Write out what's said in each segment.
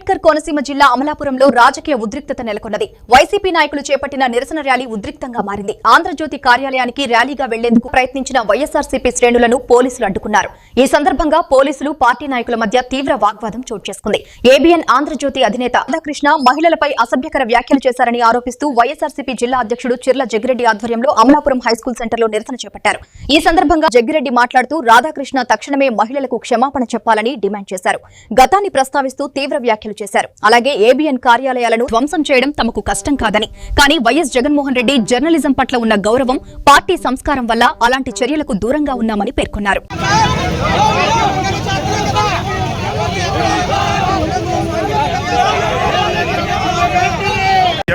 అంబేద్కర్ కోనసీమ జిల్లా అమలాపురంలో రాజకీయ ఉద్రిక్తత నెలకొన్నది. వైసీపీ నాయకులు చేపట్టిన నిరసన ర్యాలీ ఉద్రిక్తంగా మారింది. ఆంధ్రజ్యోతి కార్యాలయానికి ర్యాలీగా వెళ్లేందుకు ప్రయత్నించిన వైఎస్ఆర్సీపీ శ్రేణులను పోలీసులు అడ్డుకున్నారు. ఈ సందర్భంగా పోలీసులు పార్టీ నాయకుల మధ్య తీవ్ర వాగ్వాదం చోటు చేసుకుంది. ఏబీఎన్ ఆంధ్రజ్యోతి అధినేత రాధాకృష్ణ మహిళలపై అసభ్యకర వ్యాఖ్యలు చేశారని ఆరోపిస్తూ వైఎస్ఆర్సీపీ జిల్లా అధ్యక్షుడు చిర్ల జగ్గిరెడ్డి ఆధ్వర్యంలో అమలాపురం హైస్కూల్ సెంటర్లో నిరసన చేపట్టారు. ఈ సందర్భంగా జగ్గిరెడ్డి మాట్లాడుతూ రాధాకృష్ణ తక్షణమే మహిళలకు క్షమాపణ చెప్పాలని డిమాండ్ చేశారు. గతాన్ని ప్రస్తావిస్తూ తీవ్ర వ్యాఖ్యలు చేశారు. అలాగే ఏబీఎన్ కార్యాలయాలను ధ్వంసం చేయడం తమకు కష్టం కాదని, కానీ వైఎస్ జగన్మోహన్ రెడ్డి జర్నలిజం పట్ల ఉన్న గౌరవం, పార్టీ సంస్కారం వల్ల అలాంటి చర్యలకు దూరంగా ఉన్నామని పేర్కొన్నారు.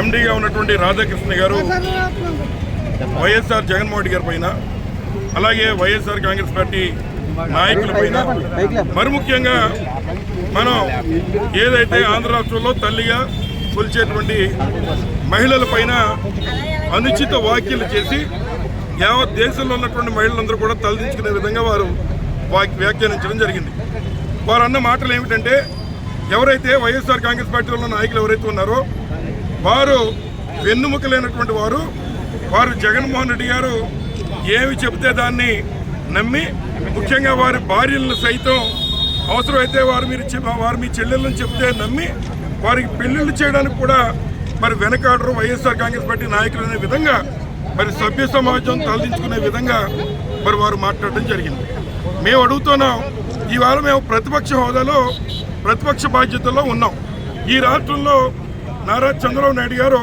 ఎండీగా ఉన్నటువంటి రాధాకృష్ణ గారు వైఎస్ఆర్ జగన్మోహన్ రెడ్డి గారి పైన, అలాగే వైఎస్ఆర్ కాంగ్రెస్ పార్టీ నాయకుల పైన, మరి ముఖ్యంగా మనం ఏదైతే ఆంధ్ర రాష్ట్రంలో తల్లిగా కొలిచేటువంటి మహిళల పైన అనుచిత వ్యాఖ్యలు చేసి యావత్ దేశంలో ఉన్నటువంటి మహిళలందరూ కూడా తలదించుకునే విధంగా వారు వ్యాఖ్యానించడం జరిగింది. వారు అన్న మాటలు ఏమిటంటే, ఎవరైతే వైఎస్ఆర్ కాంగ్రెస్ పార్టీలో ఉన్న నాయకులు ఎవరైతే ఉన్నారో వారు వెన్నుముకలేనటువంటి వారు జగన్మోహన్ రెడ్డి గారు ఏమి చెబితే దాన్ని నమ్మి, ముఖ్యంగా వారి భార్యలను సైతం అవసరమైతే వారు మీ చెల్లెళ్ళని చెప్తే నమ్మి వారికి పెళ్లిళ్ళు చేయడానికి కూడా మరి వెనకాడరు వైఎస్ఆర్ కాంగ్రెస్ పార్టీ నాయకులు అనే విధంగా, మరి సభ్య సమాజం తలదించుకునే విధంగా మరి వారు మాట్లాడడం జరిగింది. మేము అడుగుతున్నాం, ఇవాళ మేము ప్రతిపక్ష హోదాలో ప్రతిపక్ష బాధ్యతల్లో ఉన్నాం. ఈ రాష్ట్రంలో నారా చంద్రబాబు నాయుడు గారు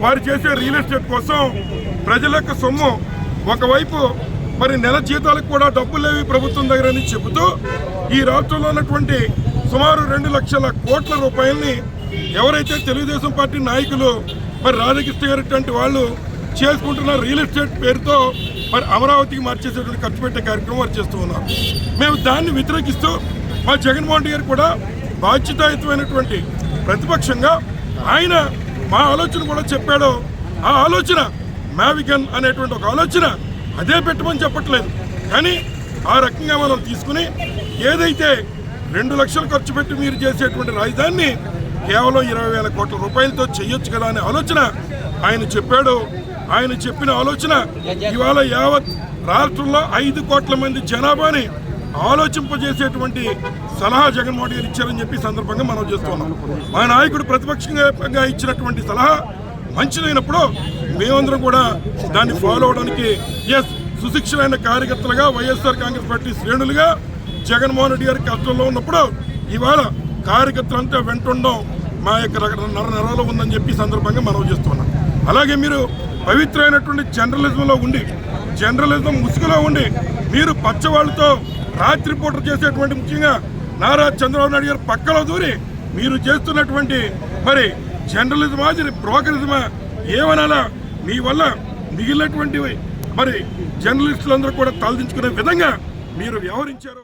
వారు చేసే రియల్ ఎస్టేట్ కోసం ప్రజల యొక్క సొమ్ము, ఒకవైపు మరి నెల జీతాలకు కూడా డబ్బులు లేవి ప్రభుత్వం దగ్గర అని చెబుతూ ఈ రాష్ట్రంలో ఉన్నటువంటి సుమారు 2 లక్షల కోట్ల రూపాయలని ఎవరైతే తెలుగుదేశం పార్టీ నాయకులు మరి రాధాకృష్ణ గారి వాళ్ళు చేసుకుంటున్న రియల్ ఎస్టేట్ పేరుతో మరి అమరావతికి మార్చేసేటువంటి ఖర్చు పెట్టే కార్యక్రమం వారు చేస్తూ ఉన్నారు. మేము దాన్ని వ్యతిరేకిస్తూ మా జగన్మోహన్ రెడ్డి గారు కూడా బాధ్యతాయుతమైనటువంటి ప్రతిపక్షంగా ఆయన మా ఆలోచన కూడా చెప్పాడు. ఆ ఆలోచన మ్యావిగన్ అనేటువంటి ఒక ఆలోచన అదే పెట్టమని చెప్పట్లేదు, కానీ ఆ రకంగా మనం తీసుకుని ఏదైతే 2 లక్షలు ఖర్చు పెట్టి మీరు చేసేటువంటి రాజధానిని కేవలం 20,000 కోట్ల రూపాయలతో చేయొచ్చు కదా అనే ఆలోచన ఆయన చెప్పాడు. ఆయన చెప్పిన ఆలోచన ఇవాళ యావత్ రాష్ట్రంలో 5 కోట్ల మంది జనాభాని ఆలోచింపజేసేటువంటి సలహా జగన్మోహన్ గారు ఇచ్చారని చెప్పి సందర్భంగా మనం చేస్తున్నాం. మా నాయకుడు ప్రతిపక్షంగా ఇచ్చినటువంటి సలహా మంచిదైనప్పుడు మేమందరం కూడా దాన్ని ఫాలో అవడానికి సుశిక్షణైన కార్యకర్తలుగా వైఎస్ఆర్ కాంగ్రెస్ పార్టీ శ్రేణులుగా జగన్మోహన్ రెడ్డి గారి కష్టంలో ఉన్నప్పుడు ఇవాళ కార్యకర్తలంతా వెంటుండడం మా యొక్క నరనరాలో ఉందని చెప్పి సందర్భంగా మనం చేస్తున్నాం. అలాగే మీరు పవిత్రమైనటువంటి జర్నలిజంలో ఉండి, జర్నలిజం ముసుగులో ఉండి మీరు పచ్చవాళ్ళతో రాత్రిపూట చేసేటువంటి, ముఖ్యంగా నారా చంద్రబాబు నాయుడు గారు పక్కలో దూరి మీరు చేస్తున్నటువంటి మరి జర్నలిజం మాదిరి బ్రోకరిజమా ఏమనాలా, మీ వల్ల మిగిలినటువంటి మరి జర్నలిస్టులందరూ కూడా తలదించుకునే విధంగా మీరు వ్యవహరించారు.